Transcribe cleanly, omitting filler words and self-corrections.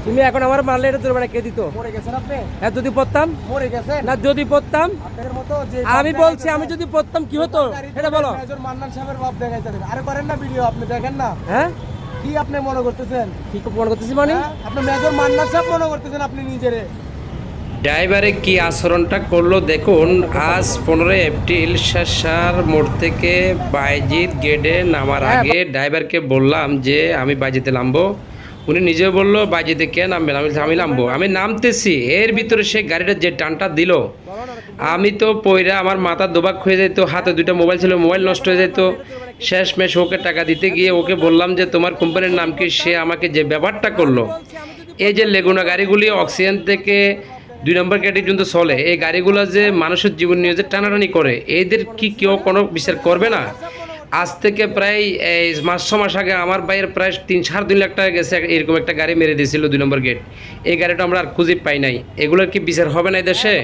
তুমি এখন আমার মারলে এটা জরিমানা কে দিত? মরে গেছেন আপনি? হ্যাঁ, যদি পড়তাম মরে গেছেন? না, যদি পড়তাম আপনাদের মতো যে আমি বলছি, আমি যদি পড়তাম কি হতো এটা বলো। মেজর মান্নান সাহেবের বাপ দেখাইতেছেন। আরে করেন না ভিডিও, আপনি দেখেন না? হ্যাঁ, কি আপনি মনে করতেছেন? কি মনে করতেছি মানে? হ্যাঁ? আপনি মেজর মান্নান সাহেব মনে করতেছেন আপনি নিজেরে? ড্রাইভারে কি আচরণটা করলো দেখুন। আজ 15 এপ্রিল শেরশার মোড় থেকে বাইজিৎ গেটে নামার আগে ড্রাইভারকে বললাম যে আমি বাইজিতে নামবো। উনি নিজেও বললো বাইজিতে কে নামবেন? আমি নামবো। আমি নামতেছি, এর ভিতরে সে গাড়িটা যে টানটা দিল, আমি তো পয়রা আমার মাথা দোবাক হয়ে যেত, হাতে দুইটা মোবাইল ছিল, মোবাইল নষ্ট হয়ে যেত। শেষমেশ ওকে টাকা দিতে গিয়ে ওকে বললাম যে তোমার কোম্পানির নাম কি? সে আমাকে যে ব্যাপারটা করলো, এই যে লেগুনা গাড়িগুলি অক্সিজেন থেকে 2 নম্বর গেটে পর্যন্ত চলে, এই গাড়িগুলো যে মানুষের জীবন নিয়ে যে টানাটানি করে, এদের কি কেউ কোনো বিচার করবে না? আজ থেকে প্রায় 5-6 মাস আগে আমার ভাইয়ের প্রায় 3-3.5 লাখ টাকা গেছে এরকম একটা গাড়ি মেরে দিয়েছিল 2 নম্বর গেট। এই গাড়িটা আমরা আর খুঁজে পাই নাই। এগুলোর কি বিচার হবে না এই দেশে?